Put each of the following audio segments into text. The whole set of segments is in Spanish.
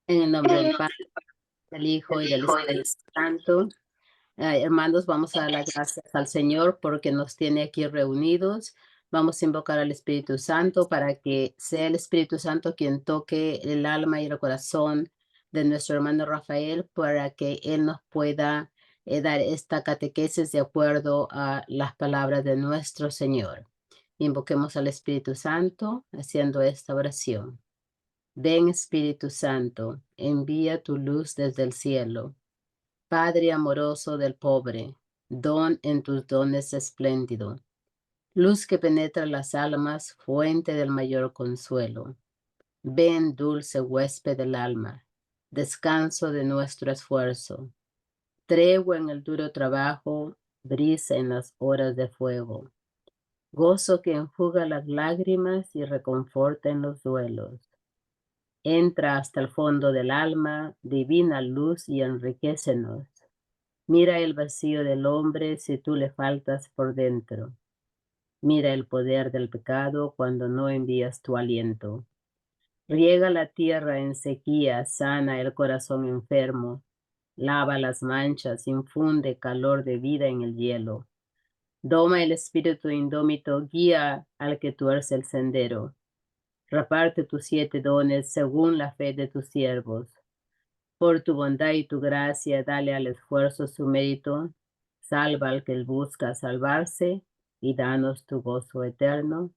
En el nombre del Padre, del Hijo y del Espíritu Santo. Hermanos, vamos a dar las gracias al Señor porque nos tiene aquí reunidos. Vamos a invocar al Espíritu Santo para que sea el Espíritu Santo quien toque el alma y el corazón de nuestro hermano Rafael para que él nos pueda dar esta catequesis de acuerdo a las palabras de nuestro Señor. Invoquemos al Espíritu Santo haciendo esta oración. Ven Espíritu Santo, envía tu luz desde el cielo. Padre amoroso del pobre, don en tus dones espléndido. Luz que penetra las almas, fuente del mayor consuelo. Ven dulce huésped del alma, descanso de nuestro esfuerzo. Tregua en el duro trabajo, brisa en las horas de fuego. Gozo que enjuga las lágrimas y reconforta en los duelos. Entra hasta el fondo del alma, divina luz, y enriquécenos. Mira el vacío del hombre si tú le faltas por dentro. Mira el poder del pecado cuando no envías tu aliento. Riega la tierra en sequía, sana el corazón enfermo. Lava las manchas, infunde calor de vida en el hielo. Doma el espíritu indómito, guía al que tuerce el sendero. Reparte tus 7 dones según la fe de tus siervos. Por tu bondad y tu gracia, dale al esfuerzo su mérito. Salva al que busca salvarse y danos tu gozo eterno.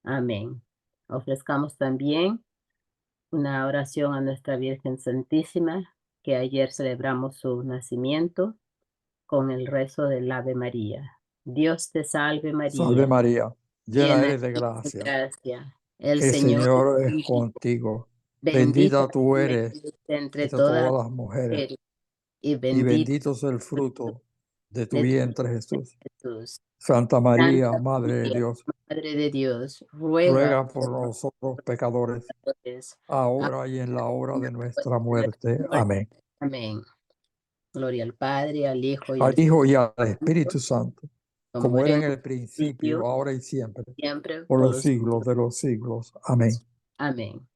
Amén. Ofrezcamos también una oración a nuestra Virgen Santísima, que ayer celebramos su nacimiento con el rezo del Ave María. Dios te salve Salve María, María, llena llena eres de de gracia. gracia. El El Señor es Señor es contigo. contigo. Bendita Bendita tú eres eres entre entre todas todas las las mujeres, mujeres y y bendito bendito es el es el fruto de tu de tu vientre, Jesús. Jesús. Santa María, Santa Madre de María, Dios, Madre de Dios, ruega ruega por nosotros pecadores, por nosotros, ahora y en la hora de nuestra muerte. Amén. Amén. Gloria al Padre, al Hijo y Al al Hijo y al Espíritu Espíritu Santo, Santo, como como era era en en el el principio, principio, ahora y siempre, siempre, por por los los siglos de los siglos. Amén. siglos. Amén.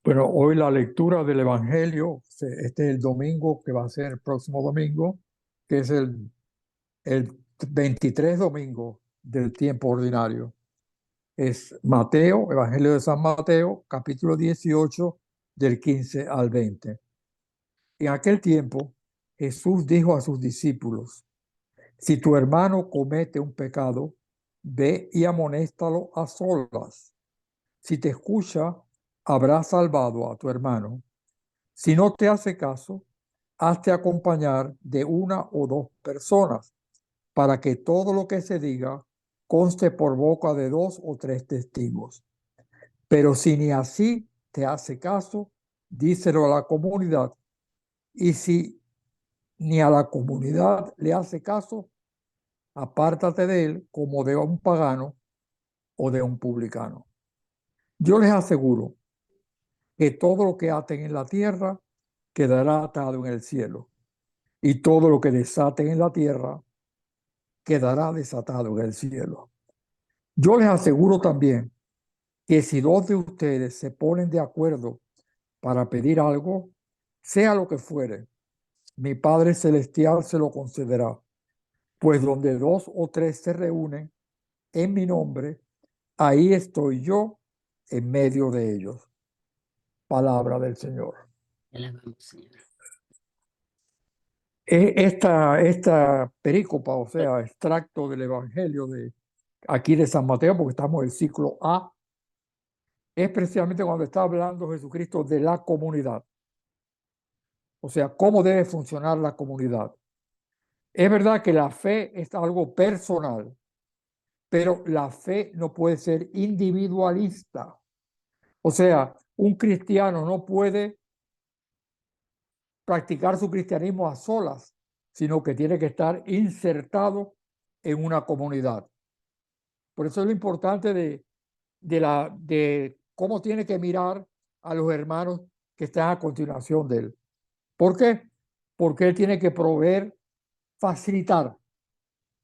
Bueno, hoy la lectura del Evangelio, este es el domingo que va a ser el próximo domingo, que es el 23 domingo del tiempo ordinario. Es Mateo, Evangelio de San Mateo, capítulo 18, del 15 al 20. En aquel tiempo, Jesús dijo a sus discípulos: si tu hermano comete un pecado, ve y amonéstalo a solas. Si te escucha, habrás salvado a tu hermano. Si no te hace caso, hazte acompañar de 1 o 2 personas, para que todo lo que se diga conste por boca de 2 o 3 testigos. Pero si ni así te hace caso, díselo a la comunidad. Y si ni a la comunidad le hace caso, apártate de él como de un pagano o de un publicano. Yo les aseguro que todo lo que aten en la tierra quedará atado en el cielo, y todo lo que desaten en la tierra quedará desatado en el cielo. Yo les aseguro también que si 2 de ustedes se ponen de acuerdo para pedir algo, sea lo que fuere, mi Padre Celestial se lo concederá. Pues donde 2 o 3 se reúnen en mi nombre, ahí estoy yo en medio de ellos. Palabra del Señor. Alabamos, Señor. Esta perícopa, o sea, extracto del Evangelio de aquí de San Mateo, porque estamos en el ciclo A, es precisamente cuando está hablando Jesucristo de la comunidad. O sea, cómo debe funcionar la comunidad. Es verdad que la fe es algo personal, pero la fe no puede ser individualista. O sea, un cristiano no puede practicar su cristianismo a solas, sino que tiene que estar insertado en una comunidad. Por eso es lo importante de cómo tiene que mirar a los hermanos que están a continuación de él. ¿Por qué? Porque él tiene que proveer, facilitar,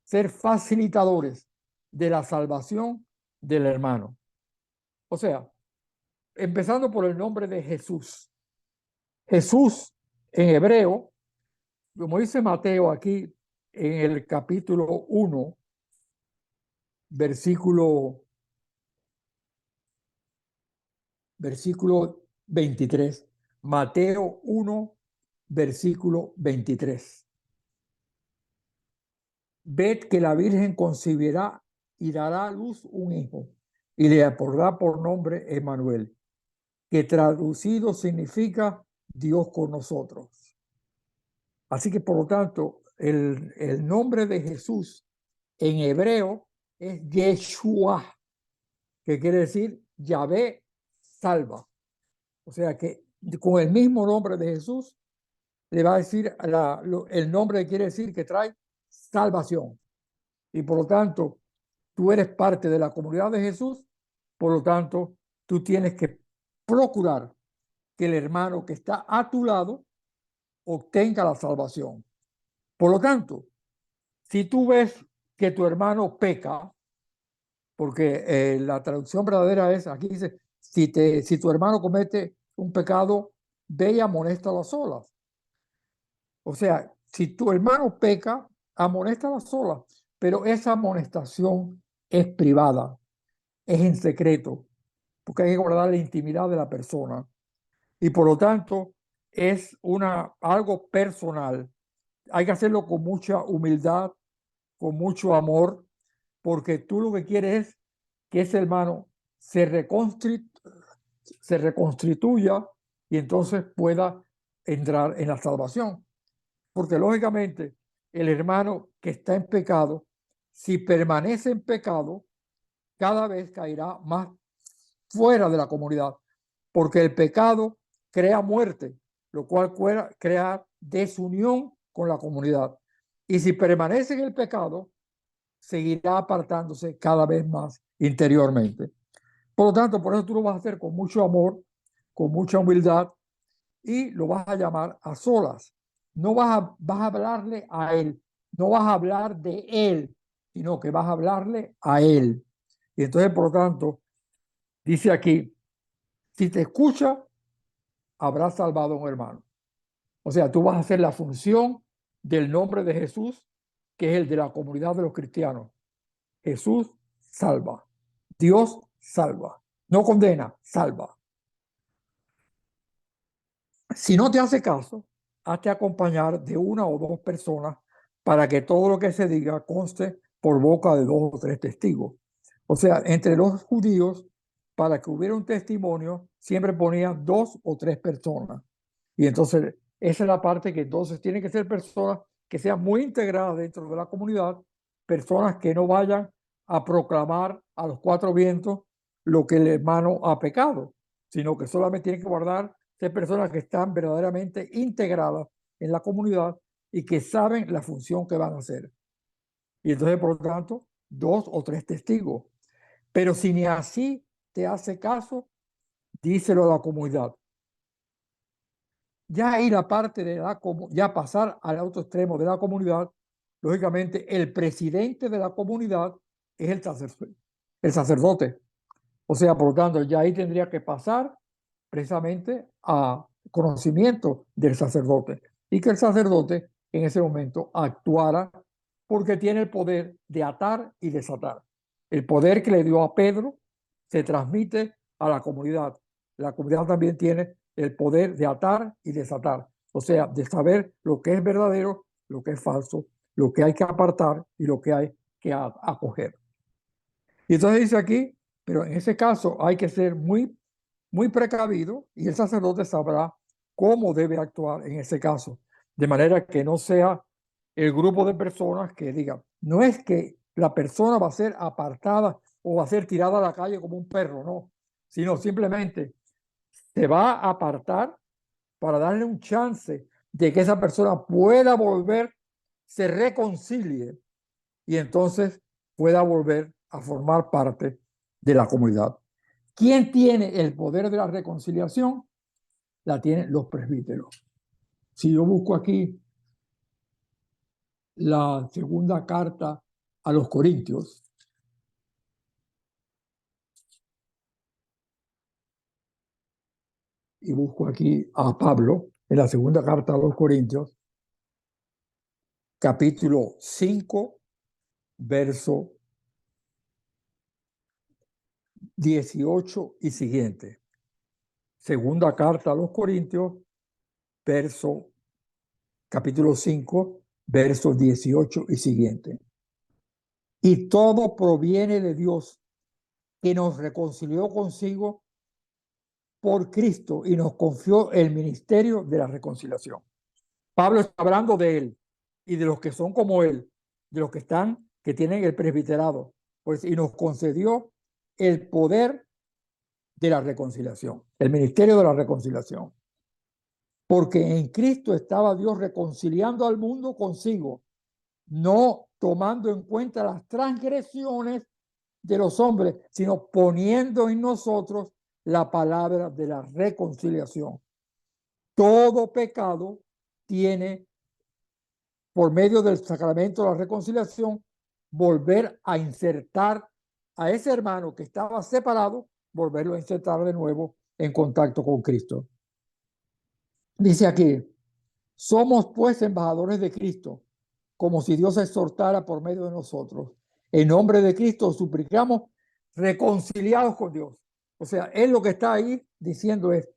ser facilitadores de la salvación del hermano. O sea, empezando por el nombre de Jesús. Jesús en hebreo, como dice Mateo aquí en el capítulo 1, versículo 23. Mateo 1, versículo 23. Ved que la Virgen concebirá y dará a luz un hijo, y le pondrá por nombre Emmanuel, que traducido significa Dios con nosotros. Así que, por lo tanto, el nombre de Jesús en hebreo es Yeshua, que quiere decir Yahvé salva. O sea que con el mismo nombre de Jesús le va a decir el nombre que quiere decir que trae salvación. Y por lo tanto, tú eres parte de la comunidad de Jesús, por lo tanto, tú tienes que procurar que el hermano que está a tu lado obtenga la salvación. Por lo tanto, si tú ves que tu hermano peca, porque la traducción verdadera es, aquí dice, si tu hermano comete un pecado, ve y amonéstalo a solas. O sea, si tu hermano peca, amonéstalo a solas, pero esa amonestación es privada, es en secreto, porque hay que guardar la intimidad de la persona. Y por lo tanto, es algo personal. Hay que hacerlo con mucha humildad, con mucho amor, porque tú lo que quieres es que ese hermano se reconstituya y entonces pueda entrar en la salvación. Porque lógicamente el hermano que está en pecado, si permanece en pecado, cada vez caerá más fuera de la comunidad, porque el pecado crea muerte, lo cual crea desunión con la comunidad. Y si permanece en el pecado, seguirá apartándose cada vez más interiormente. Por lo tanto, por eso tú lo vas a hacer con mucho amor, con mucha humildad, y lo vas a llamar a solas. No vas a hablarle a él, no vas a hablar de él, sino que vas a hablarle a él. Y entonces, por lo tanto, dice aquí, si te escucha, habrás salvado a un hermano. O sea, tú vas a hacer la función del nombre de Jesús, que es el de la comunidad de los cristianos. Jesús salva. Dios salva. No condena, salva. Si no te hace caso, hazte acompañar de una o dos personas para que todo lo que se diga conste por boca de dos o tres testigos. O sea, entre los judíos, para que hubiera un testimonio, siempre ponían dos o tres personas. Y entonces, esa es la parte que entonces tienen que ser personas que sean muy integradas dentro de la comunidad, personas que no vayan a proclamar a los cuatro vientos lo que el hermano ha pecado, sino que solamente tienen que guardar ser personas que están verdaderamente integradas en la comunidad y que saben la función que van a hacer. Y entonces, por lo tanto, dos o tres testigos. Pero si ni así te hace caso, díselo a la comunidad. Ya ahí la parte de ya pasar al otro extremo de la comunidad, lógicamente el presidente de la comunidad es el sacerdote. O sea, por lo tanto, ya ahí tendría que pasar precisamente a conocimiento del sacerdote y que el sacerdote en ese momento actuara porque tiene el poder de atar y desatar. El poder que le dio a Pedro se transmite a la comunidad. La comunidad también tiene el poder de atar y desatar, o sea, de saber lo que es verdadero, lo que es falso, lo que hay que apartar y lo que hay que acoger. Y entonces dice aquí, pero en ese caso hay que ser muy precavido y el sacerdote sabrá cómo debe actuar en ese caso, de manera que no sea el grupo de personas que digan, no es que la persona va a ser apartada o va a ser tirada a la calle como un perro, no, sino simplemente se va a apartar para darle un chance de que esa persona pueda volver, se reconcilie y entonces pueda volver a formar parte de la comunidad. ¿Quién tiene el poder de la reconciliación? La tienen los presbíteros. Si yo busco aquí la segunda carta a los Corintios, y busco aquí a Pablo en la segunda carta a los Corintios, capítulo 5, verso 18 y siguiente. Segunda carta a los Corintios, capítulo 5, versos 18 y siguiente. Y todo proviene de Dios, que nos reconcilió consigo por Cristo y nos confió el ministerio de la reconciliación. Pablo está hablando de él y de los que son como él, de los que tienen el presbiterado, pues, y nos concedió el poder de la reconciliación, el ministerio de la reconciliación. Porque en Cristo estaba Dios reconciliando al mundo consigo, no tomando en cuenta las transgresiones de los hombres, sino poniendo en nosotros la palabra de la reconciliación. Todo pecado tiene, por medio del sacramento de la reconciliación, volver a insertar a ese hermano que estaba separado, volverlo a insertar de nuevo en contacto con Cristo. Dice aquí, somos pues embajadores de Cristo, como si Dios exhortara por medio de nosotros. En nombre de Cristo suplicamos reconciliados con Dios. O sea, él lo que está ahí diciendo es,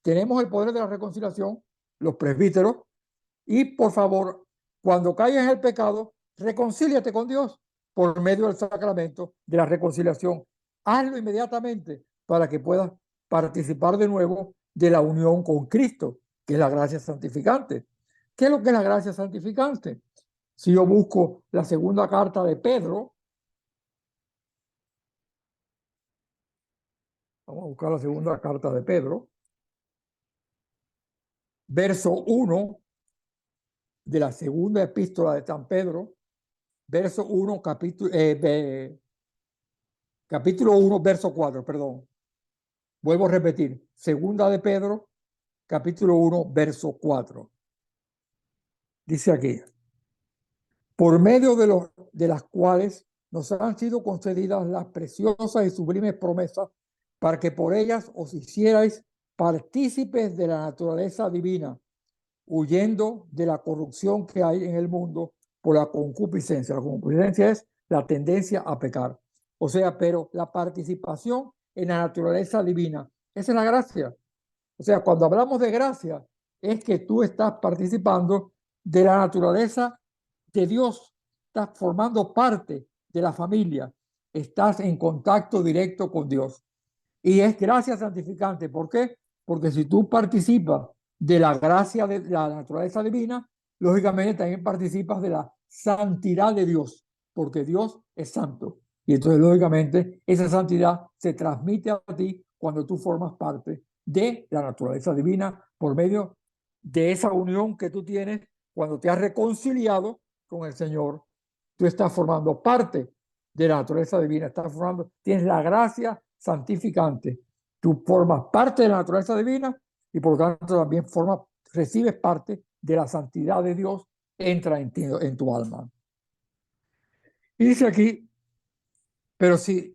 tenemos el poder de la reconciliación, los presbíteros, y por favor, cuando caigas en el pecado, reconcíliate con Dios por medio del sacramento de la reconciliación. Hazlo inmediatamente para que puedas participar de nuevo de la unión con Cristo, que es la gracia santificante. ¿Qué es lo que es la gracia santificante? Si yo busco la segunda carta de Pedro, vamos a buscar la segunda carta de Pedro, verso 1 de la segunda epístola de San Pedro, verso 1, capítulo 1, verso 4, perdón. Vuelvo a repetir, segunda de Pedro, capítulo 1, verso 4. Dice aquí, por medio de las cuales nos han sido concedidas las preciosas y sublimes promesas para que por ellas os hicierais partícipes de la naturaleza divina, huyendo de la corrupción que hay en el mundo por la concupiscencia. La concupiscencia es la tendencia a pecar. O sea, pero la participación en la naturaleza divina, esa es la gracia. O sea, cuando hablamos de gracia, es que tú estás participando de la naturaleza de Dios, estás formando parte de la familia, estás en contacto directo con Dios. Y es gracia santificante. ¿Por qué? Porque si tú participas de la gracia de la naturaleza divina, lógicamente también participas de la santidad de Dios, porque Dios es santo. Y entonces, lógicamente, esa santidad se transmite a ti cuando tú formas parte de la naturaleza divina por medio de esa unión que tú tienes cuando te has reconciliado con el Señor. Tú estás formando parte de la naturaleza divina, tienes la gracia santificante. Tú formas parte de la naturaleza divina y por lo tanto también recibes parte de la santidad de Dios, entra en tu alma. Y dice aquí, pero si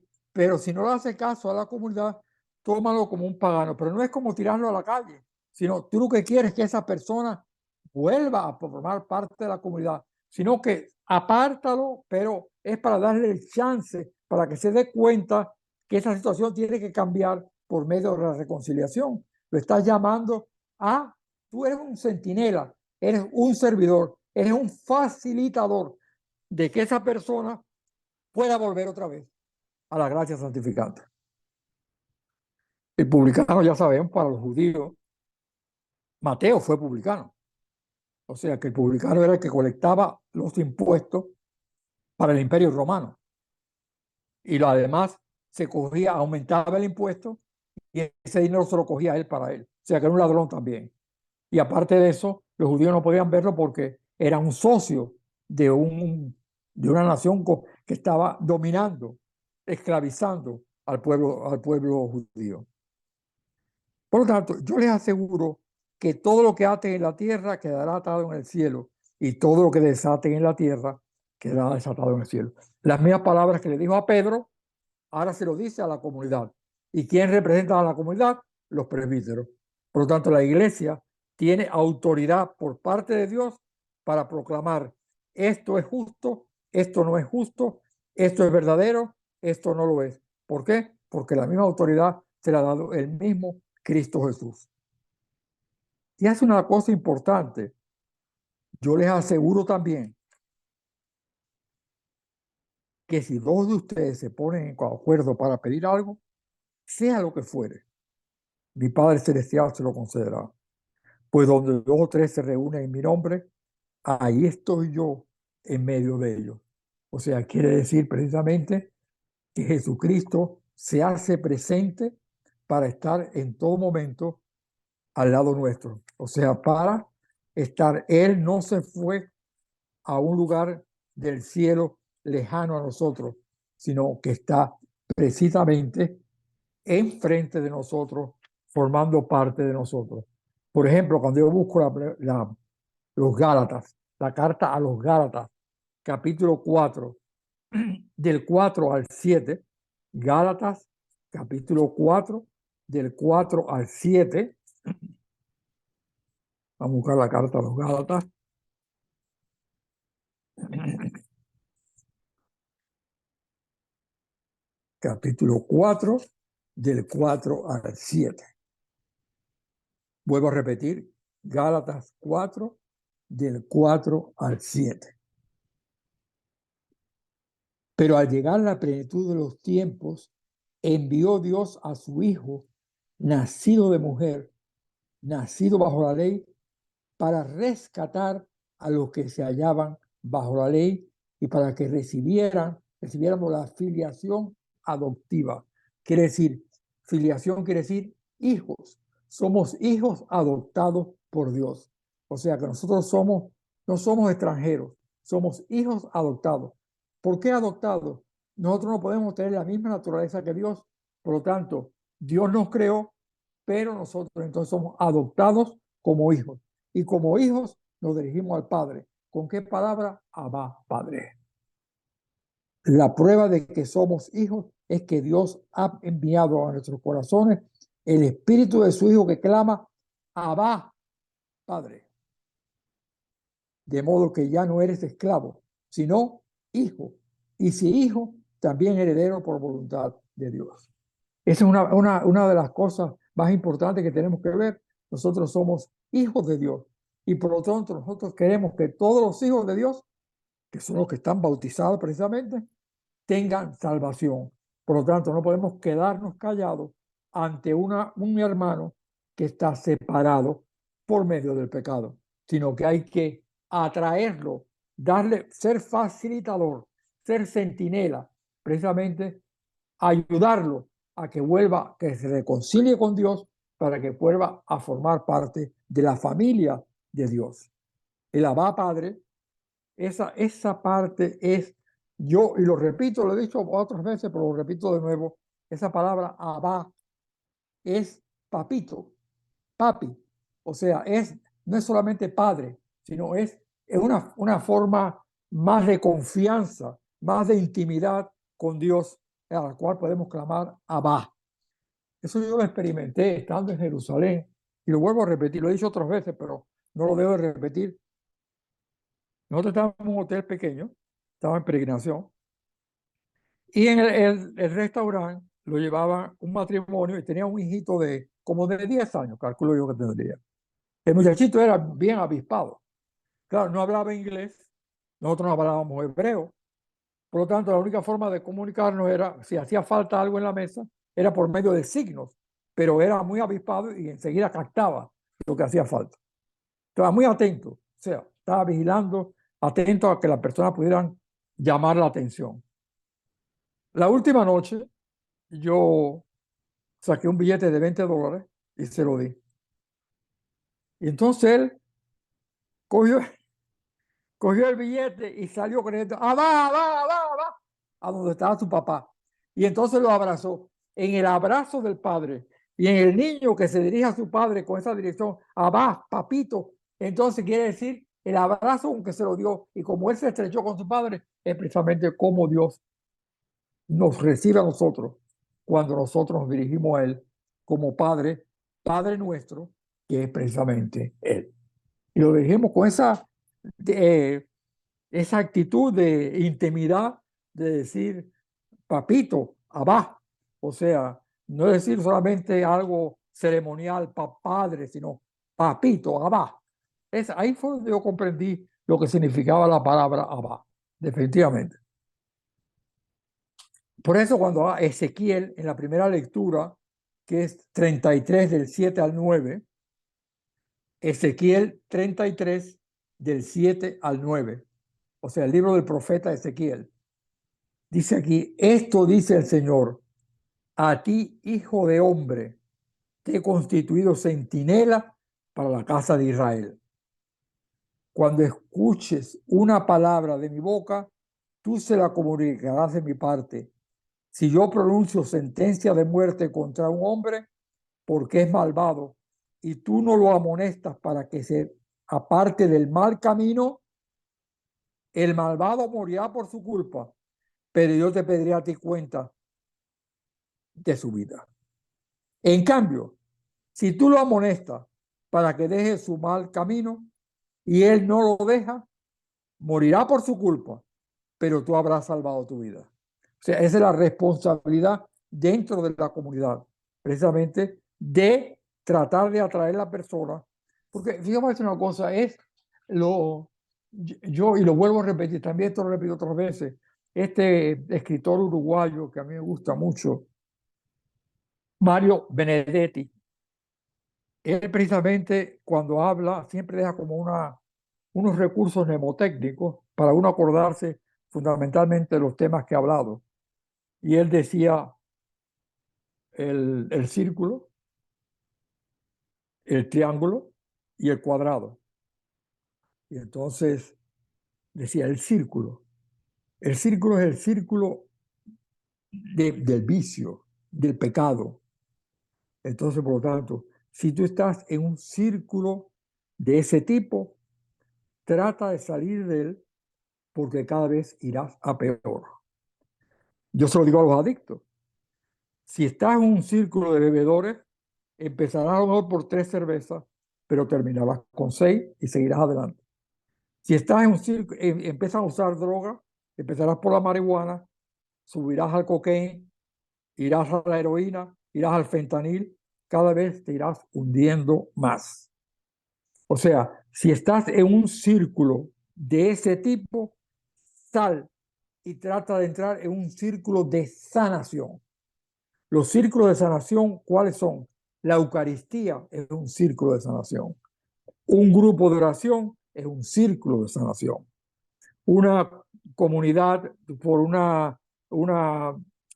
no le hace caso a la comunidad, tómalo como un pagano, pero no es como tirarlo a la calle, sino tú lo que quieres es que esa persona vuelva a formar parte de la comunidad, sino que apártalo, pero es para darle el chance para que se dé cuenta que esa situación tiene que cambiar por medio de la reconciliación. Lo estás llamando tú eres un centinela, eres un servidor, eres un facilitador de que esa persona pueda volver otra vez a la gracia santificante. El publicano, ya sabemos, para los judíos, Mateo fue publicano. O sea que el publicano era el que colectaba los impuestos para el imperio romano. Y además aumentaba el impuesto y ese dinero se lo cogía él para él. O sea que era un ladrón también. Y aparte de eso, los judíos no podían verlo porque era un socio de una nación que estaba dominando, esclavizando al pueblo judío. Por lo tanto, yo les aseguro que todo lo que aten en la tierra quedará atado en el cielo y todo lo que desaten en la tierra quedará desatado en el cielo. Las mismas palabras que le dijo a Pedro, ahora se lo dice a la comunidad. ¿Y quién representa a la comunidad? los presbíteros. Por lo tanto, la iglesia tiene autoridad por parte de Dios para proclamar esto es justo, esto no es justo, esto es verdadero, esto no lo es. ¿Por qué? Porque la misma autoridad se la ha dado el mismo Cristo Jesús. Y hace una cosa importante. Yo les aseguro también que si dos de ustedes se ponen en acuerdo para pedir algo, sea lo que fuere, mi Padre Celestial se lo concederá. Pues donde dos o tres se reúnen en mi nombre, ahí estoy yo en medio de ellos. O sea, quiere decir precisamente que Jesucristo se hace presente para estar en todo momento al lado nuestro. O sea, para estar, Él no se fue a un lugar del cielo lejano a nosotros, sino que está precisamente enfrente de nosotros, formando parte de nosotros. Por ejemplo, cuando yo busco los Gálatas, la carta a los Gálatas, capítulo 4, del 4 al 7, Gálatas, capítulo 4, del 4 al 7. Vamos a buscar la carta a los Gálatas. Capítulo 4, del 4 al 7. Vuelvo a repetir, Gálatas 4, del 4 al 7. Pero al llegar la plenitud de los tiempos, envió Dios a su Hijo, nacido de mujer, nacido bajo la ley, para rescatar a los que se hallaban bajo la ley y para que recibiéramos la filiación adoptiva. Quiere decir, filiación quiere decir hijos. Somos hijos adoptados por Dios. O sea que nosotros no somos extranjeros, somos hijos adoptados. ¿Por qué adoptados? Nosotros no podemos tener la misma naturaleza que Dios. Por lo tanto, Dios nos creó, pero nosotros entonces somos adoptados como hijos. Y como hijos nos dirigimos al Padre. ¿Con qué palabra? Abba, Padre. La prueba de que somos hijos es que Dios ha enviado a nuestros corazones el espíritu de su Hijo que clama, Abba, Padre. De modo que ya no eres esclavo, sino hijo. Y si hijo, también heredero por voluntad de Dios. Esa es una de las cosas más importantes que tenemos que ver. Nosotros somos hijos de Dios. Y por lo tanto, nosotros queremos que todos los hijos de Dios, que son los que están bautizados precisamente, tengan salvación. Por lo tanto, no podemos quedarnos callados ante un hermano que está separado por medio del pecado, sino que hay que atraerlo, ser facilitador, ser centinela, precisamente ayudarlo a que vuelva, que se reconcilie con Dios para que vuelva a formar parte de la familia de Dios. El Abba Padre, esa parte es, yo, y lo repito, lo he dicho otras veces, pero lo repito de nuevo, esa palabra Abba es papito, papi. O sea, no es solamente padre, sino es una forma más de confianza, más de intimidad con Dios, a la cual podemos clamar Abba. Eso yo lo experimenté estando en Jerusalén y lo vuelvo a repetir, lo he dicho otras veces, pero no lo debo de repetir. Nosotros estábamos en un hotel pequeño, estaba en peregrinación, y en el restaurante lo llevaba un matrimonio y tenía un hijito de como de 10 años, calculo yo que tendría. El muchachito era bien avispado. Claro, no hablaba inglés, nosotros no hablábamos hebreo. Por lo tanto, la única forma de comunicarnos era, si hacía falta algo en la mesa, era por medio de signos, pero era muy avispado y enseguida captaba lo que hacía falta. Estaba muy atento, o sea, estaba vigilando, atento a que las personas pudieran llamar la atención. La última noche, yo saqué un billete de $20 y se lo di. Y entonces él cogió el billete y salió corriendo, a donde estaba su papá. Y entonces lo abrazó. En el abrazo del padre y en el niño que se dirige a su padre con esa dirección, abá, papito, entonces quiere decir el abrazo con que se lo dio. Y como él se estrechó con su padre, es precisamente como Dios nos recibe a nosotros cuando nosotros nos dirigimos a él como padre Padre nuestro, que es precisamente Él. Y lo dijimos con esa actitud de intimidad, de decir, papito, abá. O sea, no decir solamente algo ceremonial, padre, sino papito, abá. Ahí fue donde yo comprendí lo que significaba la palabra abá, definitivamente. Por eso cuando Ezequiel, en la primera lectura, que es 33 del 7 al 9, Ezequiel 33 del 7 al 9, o sea, el libro del profeta Ezequiel, dice aquí, esto dice el Señor, a ti, hijo de hombre, te he constituido centinela para la casa de Israel. Cuando escuches una palabra de mi boca, tú se la comunicarás de mi parte. Si yo pronuncio sentencia de muerte contra un hombre, porque es malvado, y tú no lo amonestas para que se aparte del mal camino, el malvado morirá por su culpa, pero yo te pediré a ti cuenta de su vida. En cambio, si tú lo amonestas para que deje su mal camino y él no lo deja, morirá por su culpa, pero tú habrás salvado tu vida. O sea, esa es la responsabilidad dentro de la comunidad, precisamente de tratar de atraer a la persona. Porque, fíjate una cosa, yo, y lo vuelvo a repetir, también esto lo repito otras veces, este escritor uruguayo que a mí me gusta mucho, Mario Benedetti, él precisamente cuando habla siempre deja como unos recursos mnemotécnicos para uno acordarse fundamentalmente de los temas que ha hablado. Y él decía el círculo, el triángulo y el cuadrado. Y entonces decía el círculo. El círculo es el círculo del vicio, del pecado. Entonces, por lo tanto, si tú estás en un círculo de ese tipo, trata de salir de él porque cada vez irás a peor. Yo se lo digo a los adictos. Si estás en un círculo de bebedores, empezarás a lo mejor por 3 cervezas, pero terminarás con 6 y seguirás adelante. Si estás en un círculo, empiezas a usar droga, empezarás por la marihuana, subirás al cocaína, irás a la heroína, irás al fentanil, cada vez te irás hundiendo más. O sea, si estás en un círculo de ese tipo, sal y trata de entrar en un círculo de sanación. Los círculos de sanación, ¿cuáles son? La Eucaristía es un círculo de sanación. Un grupo de oración es un círculo de sanación. Una comunidad por una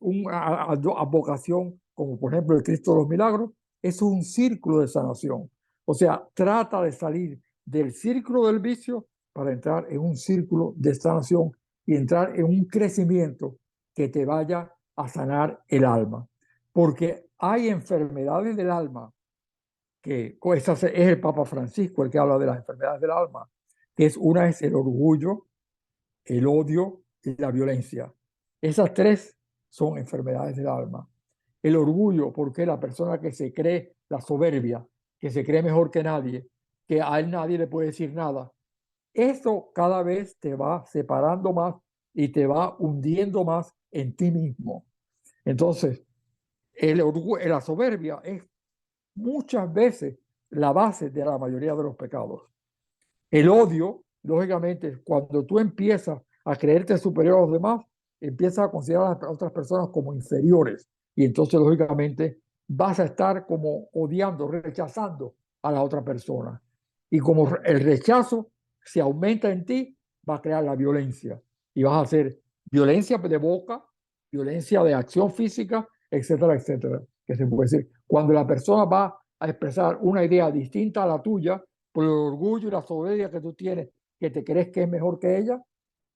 advocación, como por ejemplo el Cristo de los Milagros, es un círculo de sanación. O sea, trata de salir del círculo del vicio para entrar en un círculo de sanación y entrar en un crecimiento que te vaya a sanar el alma. Porque hay enfermedades del alma, que esa es el Papa Francisco el que habla de las enfermedades del alma, que una es el orgullo, el odio y la violencia. Esas 3 son enfermedades del alma. El orgullo, porque la persona que se cree, la soberbia, que se cree mejor que nadie, que a él nadie le puede decir nada. Eso cada vez te va separando más y te va hundiendo más en ti mismo. Entonces, el orgullo, la soberbia es muchas veces la base de la mayoría de los pecados. El odio, lógicamente, cuando tú empiezas a creerte superior a los demás, empiezas a considerar a las otras personas como inferiores. Y entonces, lógicamente, vas a estar como odiando, rechazando a la otra persona. Y como el rechazo se aumenta en ti, va a crear la violencia. Y vas a hacer violencia de boca, violencia de acción física, etcétera, etcétera. Que se puede decir, cuando la persona va a expresar una idea distinta a la tuya, por el orgullo y la soberbia que tú tienes, que te crees que es mejor que ella,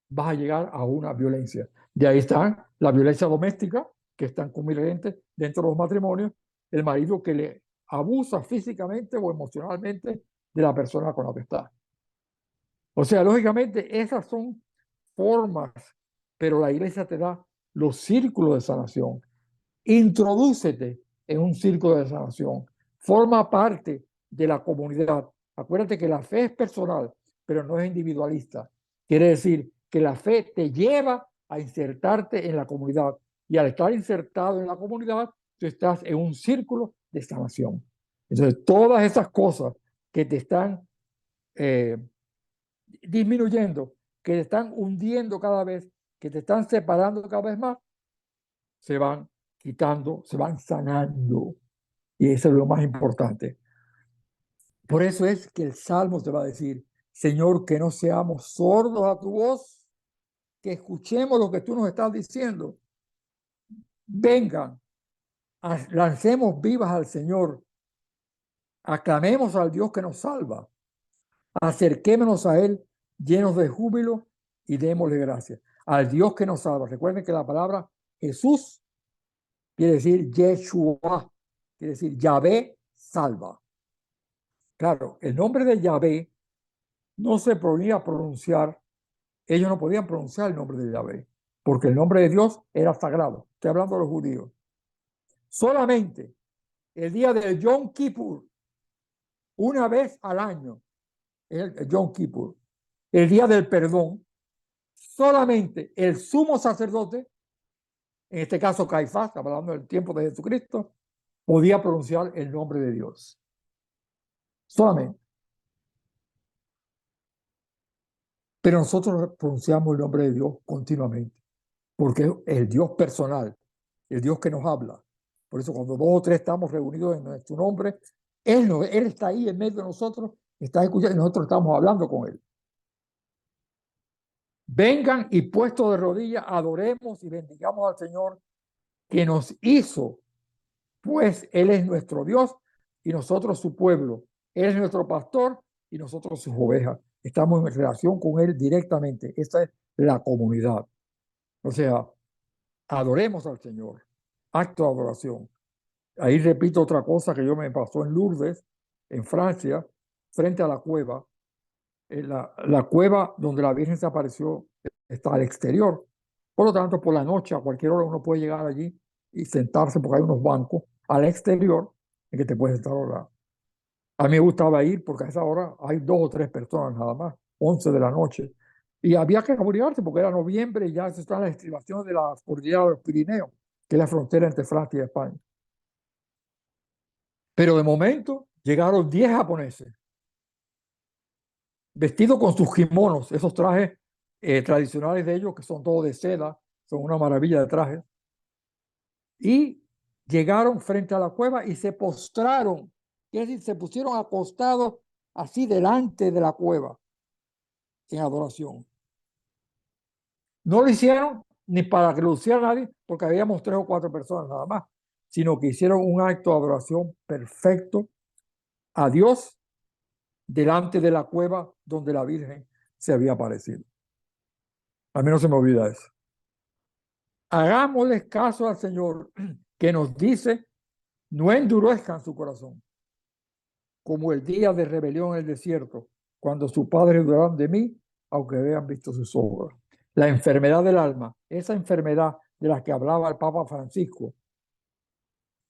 vas a llegar a una violencia. De ahí está la violencia doméstica, que es tan conveniente dentro de los matrimonios, el marido que le abusa físicamente o emocionalmente de la persona con la que está. O sea, lógicamente, esas son formas, pero la iglesia te da los círculos de sanación. Introdúcete en un círculo de sanación. forma parte de la comunidad. Acuérdate que la fe es personal, pero no es individualista. Quiere decir que la fe te lleva a insertarte en la comunidad. Y al estar insertado en la comunidad, tú estás en un círculo de sanación. Entonces, todas esas cosas que te están disminuyendo, que te están hundiendo cada vez, que te están separando cada vez más, se van quitando, se van sanando. Y eso es lo más importante. Por eso es que el Salmo te va a decir, Señor, que no seamos sordos a tu voz, que escuchemos lo que tú nos estás diciendo. Vengan, lancemos vivas al Señor, aclamemos al Dios que nos salva, acerquémonos a Él llenos de júbilo y démosle gracias. Al Dios que nos salva. Recuerden que la palabra Jesús quiere decir Yeshua, quiere decir Yahvé salva. Claro, el nombre de Yahvé no se podía pronunciar, ellos no podían pronunciar el nombre de Yahvé, porque el nombre de Dios era sagrado. Estoy hablando de los judíos. Solamente el día del Yom Kippur, una vez al año, el Yom Kippur, el día del perdón, solamente el sumo sacerdote, en este caso Caifás, hablando del tiempo de Jesucristo, podía pronunciar el nombre de Dios. Solamente. Pero nosotros pronunciamos el nombre de Dios continuamente, porque es el Dios personal, el Dios que nos habla. Por eso cuando 2 o 3 estamos reunidos en nuestro nombre, Él está ahí en medio de nosotros, está escuchando y nosotros estamos hablando con Él. Vengan y puestos de rodillas, adoremos y bendigamos al Señor que nos hizo, pues Él es nuestro Dios y nosotros su pueblo. Él es nuestro pastor y nosotros sus ovejas. Estamos en relación con Él directamente. Esta es la comunidad. O sea, adoremos al Señor. Acto de adoración. Ahí repito otra cosa que yo me pasó en Lourdes, en Francia, frente a la cueva. La cueva donde la Virgen se apareció está al exterior. Por lo tanto, por la noche, a cualquier hora uno puede llegar allí y sentarse porque hay unos bancos al exterior en que te puedes sentar a orar. A mí me gustaba ir porque a esa hora hay 2 o 3 personas nada más, 11 de la noche. Y había que abrigarse porque era noviembre y ya se están las estribaciones de la cordillera de los Pirineos, que es la frontera entre Francia y España. Pero de momento llegaron 10 japoneses vestidos con sus kimonos, esos trajes tradicionales de ellos que son todos de seda, son una maravilla de trajes. Y llegaron frente a la cueva y se postraron, es decir, se pusieron acostados así delante de la cueva en adoración. No lo hicieron ni para que lo hiciera nadie, porque habíamos 3 o 4 personas nada más, sino que hicieron un acto de adoración perfecto a Dios delante de la cueva donde la Virgen se había aparecido. A mí no se me olvida eso. Hagámosles caso al Señor que nos dice, no endurezcan su corazón, como el día de rebelión en el desierto, cuando sus padres dudaron de mí, aunque habían visto sus obras. La enfermedad del alma, esa enfermedad de la que hablaba el Papa Francisco,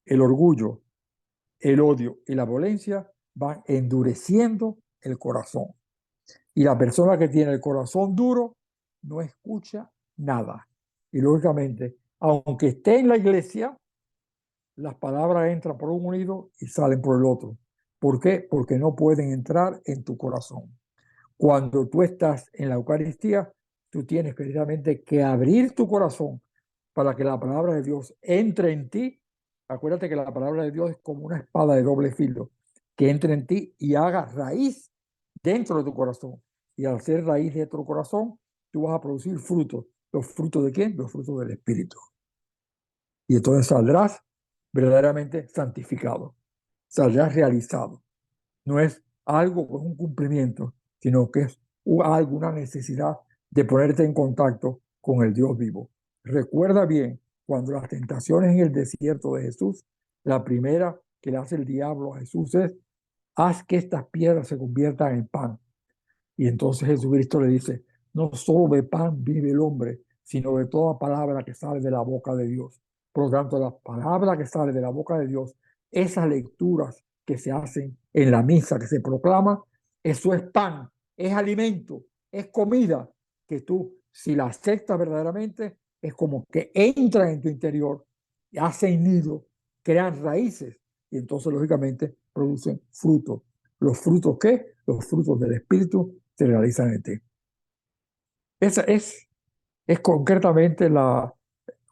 el orgullo, el odio y la violencia, van endureciendo el corazón. Y la persona que tiene el corazón duro no escucha nada. Y lógicamente, aunque esté en la iglesia, las palabras entran por un oído y salen por el otro. ¿Por qué? Porque no pueden entrar en tu corazón. Cuando tú estás en la Eucaristía, tú tienes precisamente que abrir tu corazón para que la palabra de Dios entre en ti. Acuérdate que la palabra de Dios es como una espada de doble filo, que entre en ti y haga raíz dentro de tu corazón. Y al ser raíz de tu corazón, tú vas a producir frutos. ¿Los frutos de quién? Los frutos del Espíritu. Y entonces saldrás verdaderamente santificado, saldrás realizado. No es algo con un cumplimiento, sino que es alguna necesidad de ponerte en contacto con el Dios vivo. Recuerda bien, cuando las tentaciones en el desierto de Jesús, la primera que le hace el diablo a Jesús es, haz que estas piedras se conviertan en pan. Y entonces Jesucristo le dice, no solo de pan vive el hombre, sino de toda palabra que sale de la boca de Dios. Por lo tanto, la palabra que sale de la boca de Dios, esas lecturas que se hacen en la misa que se proclama, eso es pan, es alimento, es comida que tú, si la aceptas verdaderamente, es como que entra en tu interior, hacen nido, crean raíces y entonces lógicamente producen frutos. ¿Los frutos qué? Los frutos del Espíritu se realizan en ti. Esa es concretamente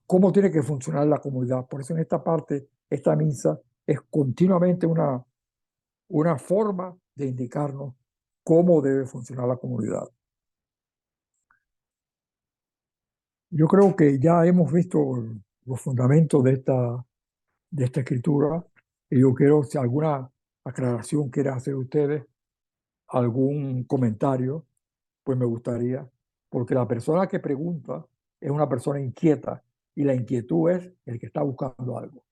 cómo tiene que funcionar la comunidad. Por eso en esta parte, esta misa es continuamente una forma de indicarnos cómo debe funcionar la comunidad. Yo creo que ya hemos visto los fundamentos de esta escritura y yo quiero, si alguna aclaración quieren hacer ustedes, algún comentario, pues me gustaría, porque la persona que pregunta es una persona inquieta y la inquietud es el que está buscando algo.